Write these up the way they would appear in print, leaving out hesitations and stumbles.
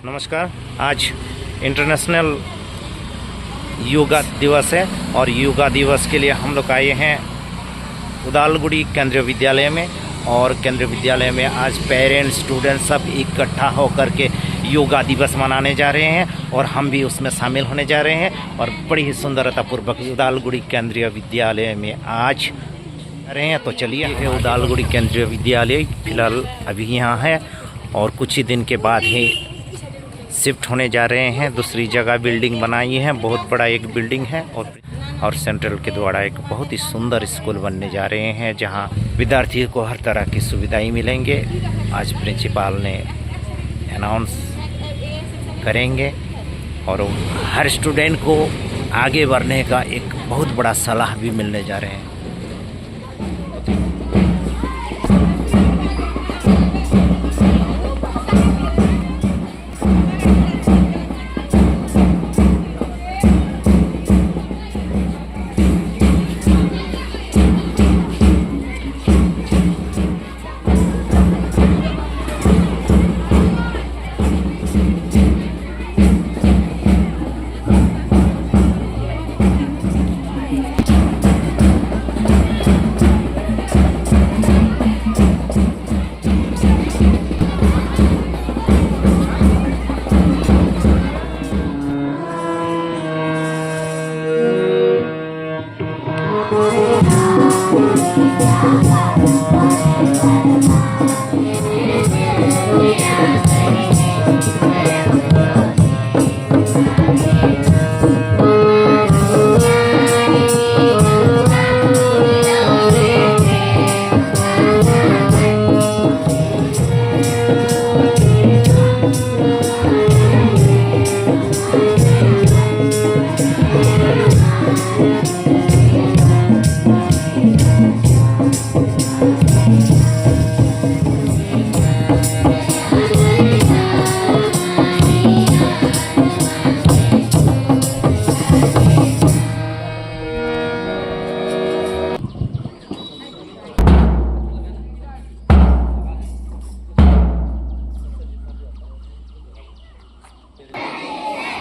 नमस्कार। आज international yoga दिवस है और योगा दिवस के लिए हम लोग आए हैं उदालगुड़ी केंद्रीय विद्यालय में। और केंद्रीय विद्यालय में आज पेरेंट्स स्टूडेंट सब इकट्ठा होकर के योगा दिवस मनाने जा रहे हैं और हम भी उसमें शामिल होने जा रहे हैं। और बड़ी ही सुंदरतापूर्वक उदालगुड़ी केंद्रीय विद्यालय में आज रहे हैं। तो चलिए, ये उदालगुड़ी केंद्रीय विद्यालय फिलहाल अभी यहाँ है और कुछ ही दिन के बाद ही शिफ्ट होने जा रहे हैं। दूसरी जगह बिल्डिंग बनाई है, बहुत बड़ा एक बिल्डिंग है और सेंट्रल के द्वारा एक बहुत ही सुंदर स्कूल बनने जा रहे हैं जहां विद्यार्थियों को हर तरह की सुविधाएं मिलेंगे। आज प्रिंसिपल ने अनाउंस करेंगे और हर स्टूडेंट को आगे बढ़ने का एक बहुत बड़ा सलाह भी मिलने जा रहे हैं।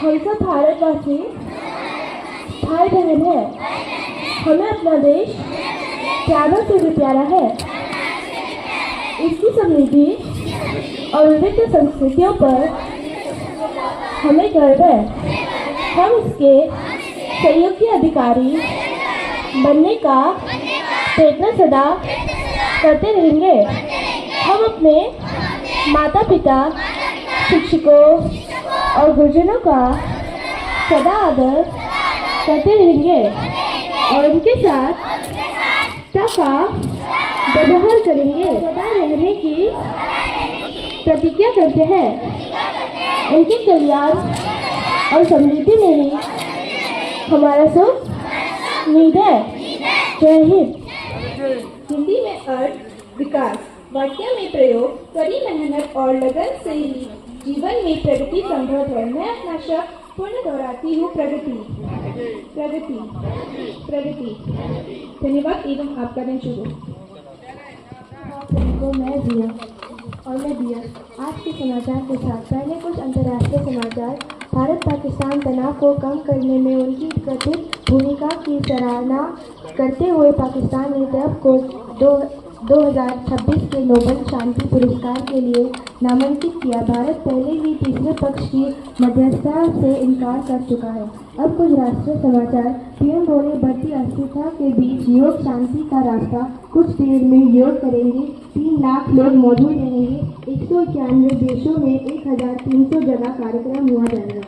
हम सब भारतवासी भाई बहन है। हमें अपना देश प्यारों से भी प्यारा है। इसकी समृद्धि और विविध संस्कृतियों पर हमें गर्व है। हम इसके सहयोगी अधिकारी बनने का प्रयत्न सदा करते रहेंगे। हम अपने माता पिता, शिक्षकों और गुरुजनों का सदा आदर करते रहेंगे और उनके साथ का व्यवहार करेंगे। सदा रहने की प्रतिज्ञा करते हैं। उनके कल्याण और समृद्धि में ही हमारा सुख निहित है। जय हिंद। हिंदी में अर्थ, विकास, वाक्य में प्रयोग, कड़ी मेहनत और लगन से ही जीवन में प्रगति संभव है। मैं अपना शब्द पुनः दोहराती हूँ, प्रगति प्रगति प्रगति। धन्यवाद एवं आपका दिन शुभ हो। मैं दिया और मैं दिया आज के समाचार के साथ पहले कुछ अंतर्राष्ट्रीय समाचार। भारत पाकिस्तान तनाव को कम करने में उनकी कथित भूमिका की सराहना करते हुए पाकिस्तान ने ट्रंप को 2026 के नोबेल शांति पुरस्कार के लिए नामांकित किया। भारत पहले ही तीसरे पक्ष की मध्यस्थता से इनकार कर चुका है। अब कुछ राष्ट्रीय समाचार। पीएम बोले बढ़ती अस्थिरता के बीच योग शांति का रास्ता। कुछ देर में योग करेंगे 3 लाख लोग मौजूद रहेंगे। 191 देशों में 1300 जगह कार्यक्रम हुआ जाएगा।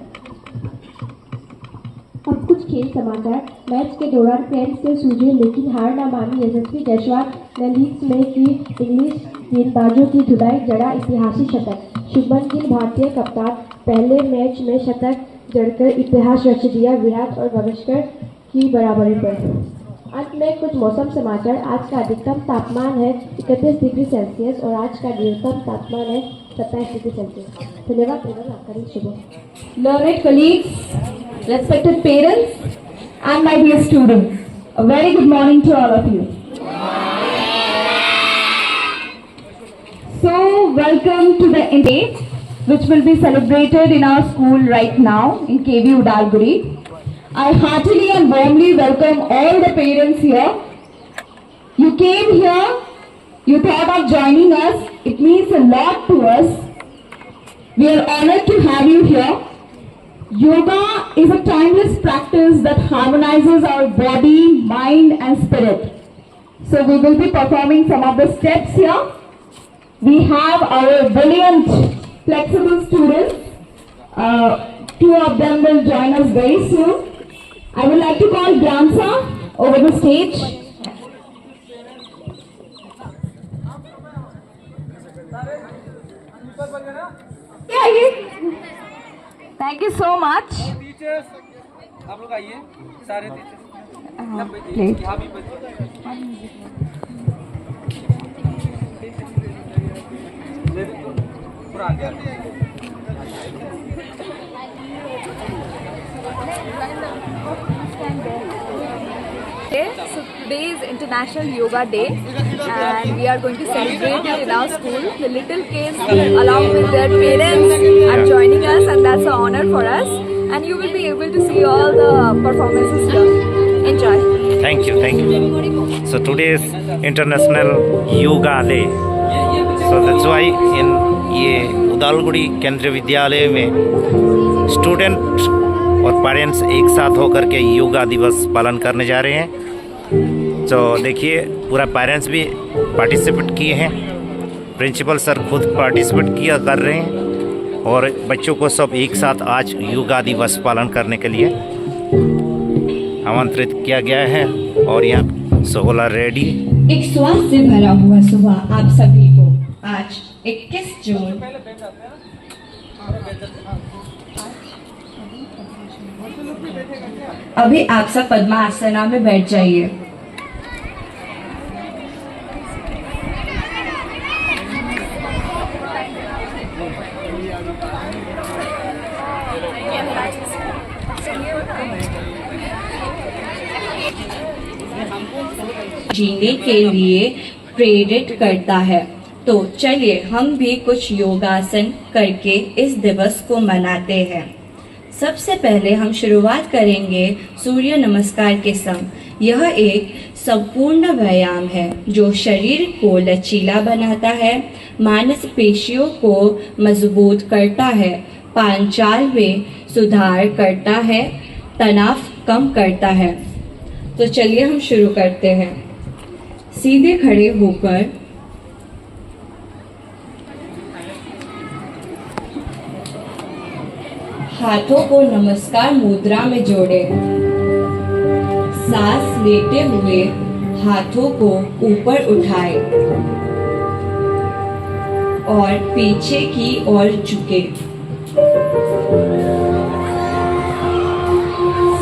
अब कुछ खेल समाचार। मैच के दौरान फ्रेंच से सूझे लेकिन हार न मानी यशस्वी जायसवाल ने लीड्स में की इंग्लिश गेंदबाजों की धुलाई जड़ा ऐतिहासिक शतक। शुभमन गिल भारतीय कप्तान पहले मैच में शतक जड़कर इतिहास रच दिया। विराट और गावस्कर की बराबरी पर। अंत में कुछ मौसम समाचार। आज का अधिकतम तापमान है 31 डिग्री सेल्सियस और आज का न्यूनतम तापमान है 27 डिग्री सेल्सियस। धन्यवाद एवं आपका दिन शुभ हो। Learned colleagues, respected parents and my dear students, a very good morning to all of you. welcome to the day which will be celebrated in our school right now in KV Udalguri. I heartily and warmly welcome all the parents here. You came here, you thought of joining us. It means a lot to us. We are honored to have you here. Yoga is a timeless practice that harmonizes our body, mind and spirit. So we will be performing some of the steps here. We have our brilliant, flexible students. Two of them will join us very soon. I would like to call Gyansa over the stage. Thank you so much. Teachers आप लोग आइए सारे Please. So today is International Yoga Day and we are going to celebrate it in our school. The little kids along with their parents are joining us and that's an honor for us, and you will be able to see all the performances here. Enjoy. Thank you, thank you. So today is International Yoga Day. So that's why in ये उदालगुड़ी केंद्रीय विद्यालय में student और parents एक साथ होकर के योगा दिवस पालन करने जा रहे हैं। तो देखिए पूरा पेरेंट्स भी पार्टिसिपेट किए हैं, प्रिंसिपल सर खुद पार्टिसिपेट किया कर रहे हैं और बच्चों को सब एक साथ आज योगा दिवस पालन करने के लिए आमंत्रित किया गया है। और यहाँ सोहला रेडी। एक स्वाद से भरा हुआ सुबह आप सभी को आज 21 जून अभी आप सब पद्मासना में बैठ जाइए। जीने के लिए प्रेरित करता है। तो चलिए हम भी कुछ योगासन करके इस दिवस को मनाते हैं। सबसे पहले हम शुरुआत करेंगे सूर्य नमस्कार के संग। यह एक संपूर्ण व्यायाम है जो शरीर को लचीला बनाता है, मांसपेशियों को मजबूत करता है, पांचाल में सुधार करता है, तनाव कम करता है। तो चलिए हम शुरू करते हैं। सीधे खड़े होकर हाथों को नमस्कार मुद्रा में जोड़ें। सांस लेते हुए हाथों को ऊपर उठाएं और पीछे की ओर झुकें।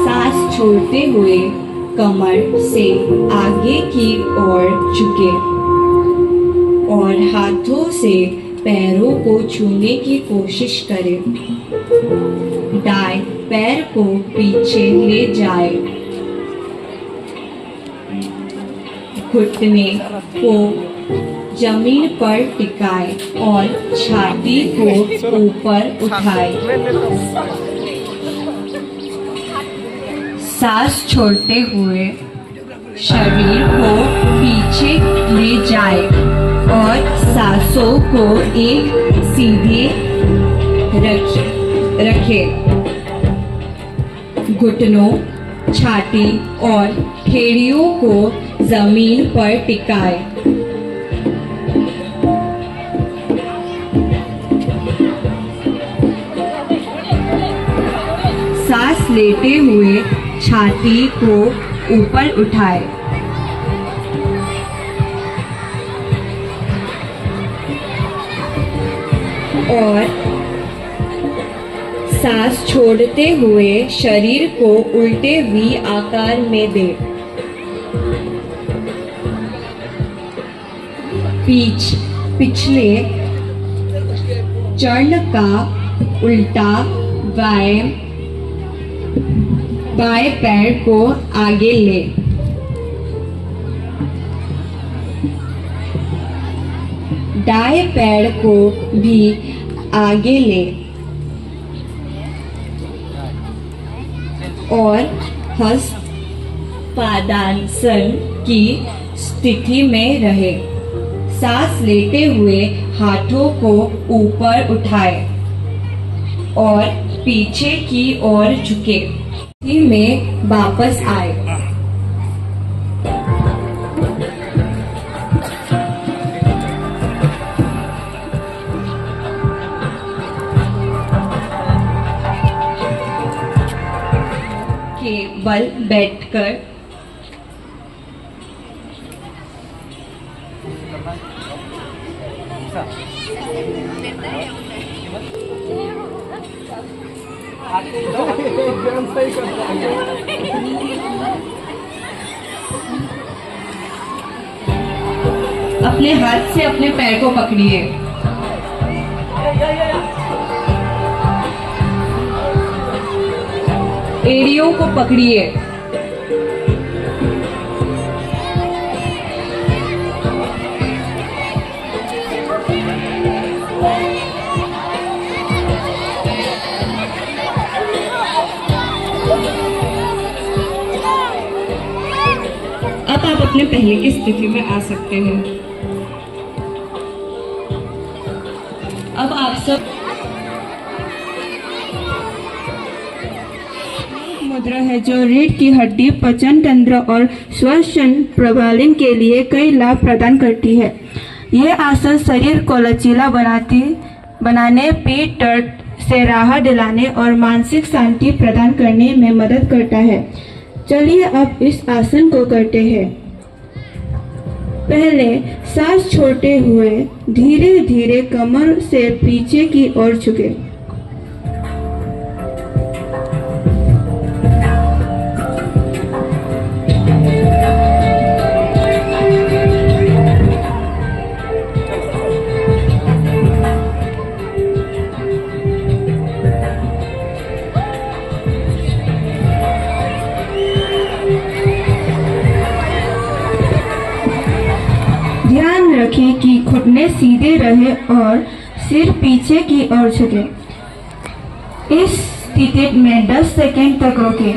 सांस छोड़ते हुए कमर से आगे की ओर झुकें और हाथों से पैरों को छूने की कोशिश करें। दाएं पैर को पीछे ले जाएं। घुटने को जमीन पर टिकाएं और छाती को ऊपर उठाएं। सांस छोड़ते हुए शरीर को पीछे ले जाएं और सांसों को एक सीधे रखें। घुटनों, छाती और ठेड़ियों को जमीन पर टिकाएं। सांस लेते हुए छाती को ऊपर उठाएं। और सांस छोड़ते हुए शरीर को उल्टे वी आकार में दें। पिछले चरण का उल्टा बाएं पैर को आगे ले दाएं पैर को भी आगे ले और हस्तपादासन की स्थिति में रहे। सांस लेते हुए हाथों को ऊपर उठाए और पीछे की ओर झुके। स्थिति में वापस आए। केवल बैठकर अपने हाथ से अपने पैर को पकड़िए। एड़ियों को पकड़िए। अब आप अपने पहले की स्थिति में आ सकते हैं। अब आप सब मुद्रा है जो रीढ़ की हड्डी, पाचन तंत्र और श्वसन प्रणाली के लिए कई लाभ प्रदान करती है। यह आसन शरीर को लचीला बनाने, पेट दर्द से राहत दिलाने और मानसिक शांति प्रदान करने में मदद करता है। चलिए अब इस आसन को करते हैं। पहले सांस छोड़ते हुए धीरे धीरे कमर से पीछे की ओर झुके। ध्यान रखें कि घुटने सीधे रहे और सिर पीछे की ओर झुके। इस स्थिति में 10 सेकंड तक रोकें।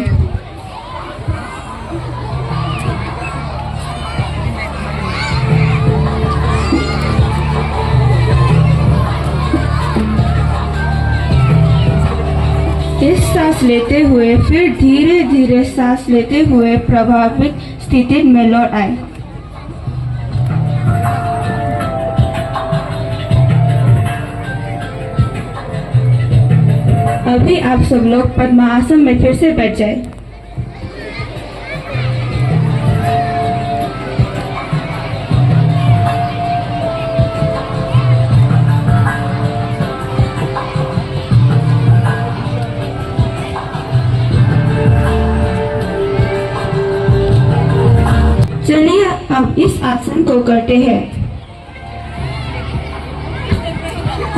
इस सांस लेते हुए फिर धीरे धीरे सांस लेते हुए प्रभावित स्थिति में लौट आए। अभी आप सब लोग पद्मासन में फिर से बैठ जाए। चलिए अब इस आसन को करते हैं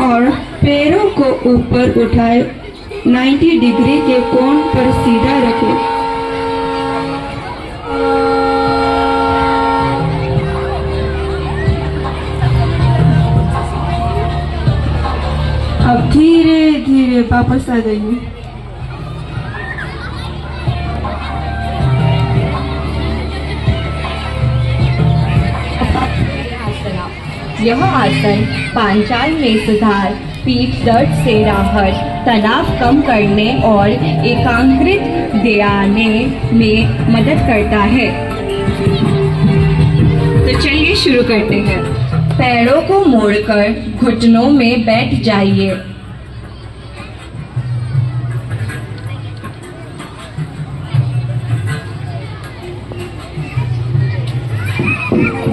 और पैरों को ऊपर उठाए 90 डिग्री के कोण पर सीधा रखें। अब धीरे धीरे वापस आ जाइए। यह आसन पांचाल में सुधार, पीठ दर्द से राहत, तनाव कम करने और एकाग्रता दिलाने में मदद करता है। तो चलिए शुरू करते हैं। पैरों को मोड़कर घुटनों में बैठ जाइए।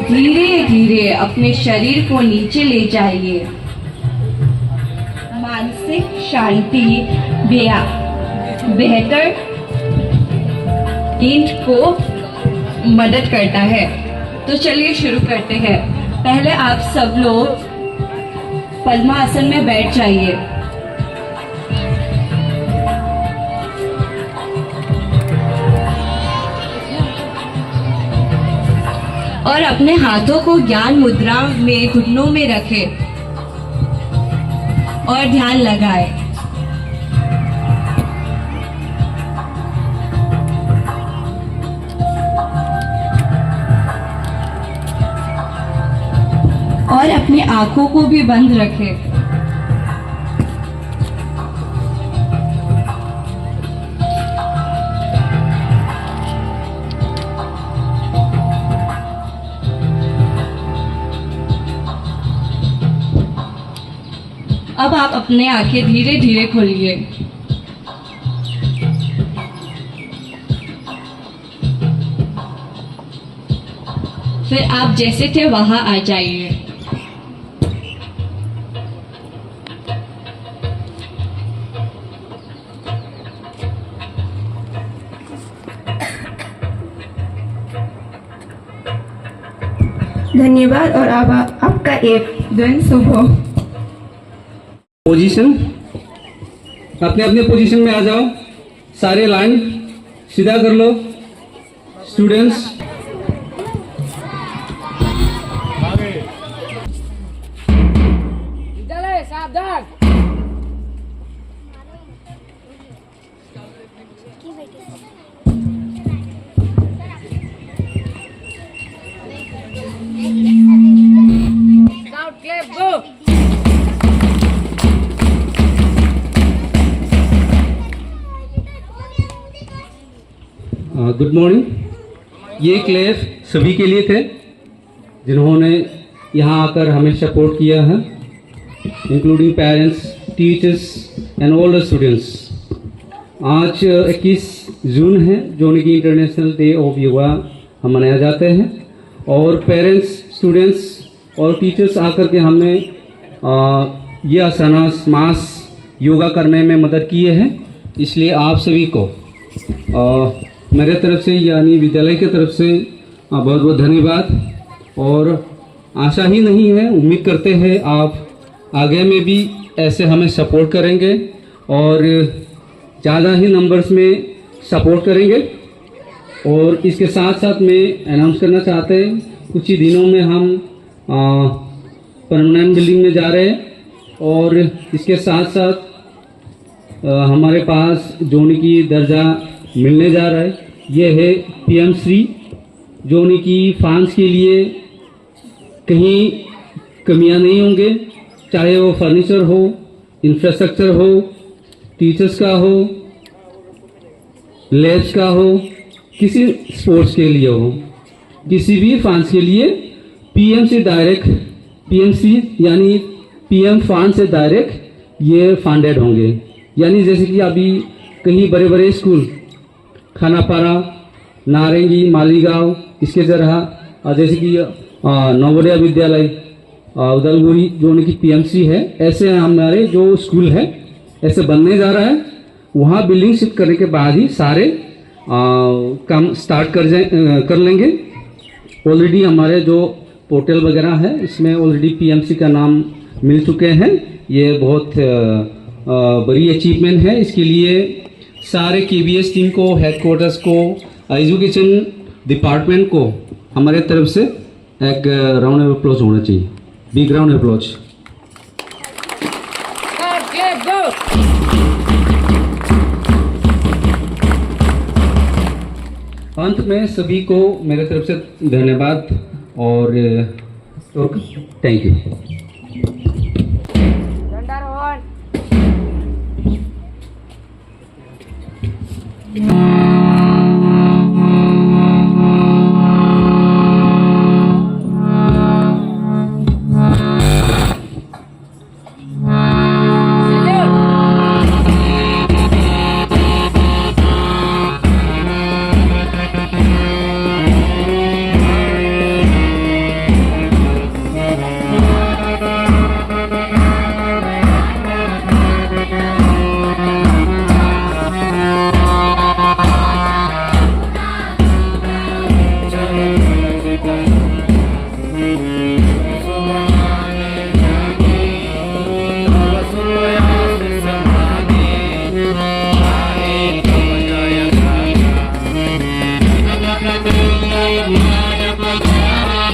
धीरे धीरे अपने शरीर को नीचे ले जाइए। मानसिक शांति बेहतर नींद को मदद करता है। तो चलिए शुरू करते हैं। पहले आप सब लोग पद्मासन में बैठ जाइए। और अपने हाथों को ज्ञान मुद्रा में घुटनों में रखें और ध्यान लगाएं। और अपनी आंखों को भी बंद रखें। अब आप अपने आंखें धीरे धीरे खोलिए। फिर आप जैसे थे वहां आ जाइए। धन्यवाद और आपका एक दिन शुभ हो। पोजीशन, अपने अपने पोजीशन में आ जाओ। सारे लाइन सीधा कर लो। स्टूडेंट्स, सावधान। Now clap, go. Good morning. ये क्लेस सभी के लिए थे जिन्होंने यहाँ आकर हमें सपोर्ट किया है, including parents, teachers and all the students. आज 21 जून है जो कि इंटरनेशनल डे ऑफ योगा हम मनाया जाते हैं, और पेरेंट्स, स्टूडेंट्स और टीचर्स आकर के हमें ये आसनास, मास योगा करने में मदद किए हैं। इसलिए आप सभी को मेरे तरफ से यानी विद्यालय की तरफ से बहुत बहुत धन्यवाद। और आशा ही नहीं है, उम्मीद करते हैं आप आगे में भी ऐसे हमें सपोर्ट करेंगे और ज़्यादा ही नंबर्स में सपोर्ट करेंगे। और इसके साथ साथ मैं अनाउंस करना चाहते हैं, कुछ ही दिनों में हम परमानेंट बिल्डिंग में जा रहे हैं, और इसके साथ साथ हमारे पास जोन की दर्जा मिलने जा रहा है। ये है PM श्री, जोन की फंड्स के लिए कहीं कमियां नहीं होंगे, चाहे वो फर्नीचर हो, इंफ्रास्ट्रक्चर हो, टीचर्स का हो, लैब्स का हो, किसी स्पोर्ट्स के लिए हो, किसी भी फंड्स के लिए PM से डायरेक्ट, PMC यानी PM फंड से डायरेक्ट ये फंडेड होंगे। यानी जैसे कि अभी कहीं बड़े बड़े स्कूल, खानापारा, नारंगी, मालीगांव, इसके तरह जैसे कि नवोदय विद्यालय उदलगुरी जो कि PMC है, ऐसे हमारे जो स्कूल है ऐसे बनने जा रहा है। वहाँ बिल्डिंग शिफ्ट करने के बाद ही सारे काम स्टार्ट कर लेंगे। ऑलरेडी हमारे जो पोर्टल वगैरह है इसमें ऑलरेडी PMC का नाम मिल चुके हैं। ये बहुत बड़ी अचीवमेंट है। इसके लिए सारे KBS टीम को, हेडक्वार्टर्स को, एजुकेशन डिपार्टमेंट को हमारे तरफ से एक राउंड ऑफ अप्लॉज होना चाहिए, big round of applause. Clap, go. अंत में सभी को मेरे तरफ से धन्यवाद और थैंक यू। Dandarohan. Jaya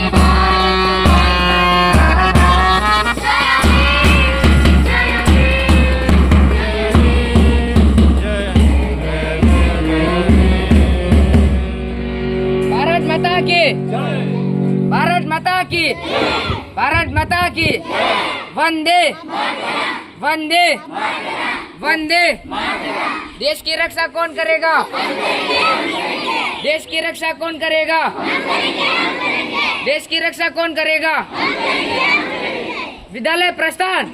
की भारत माता की भारत माता की वंदे वंदे वंदे। देश की रक्षा कौन करेगा? देश की रक्षा कौन करेगा? देश की रक्षा कौन करेगा? विद्यालय प्रस्थान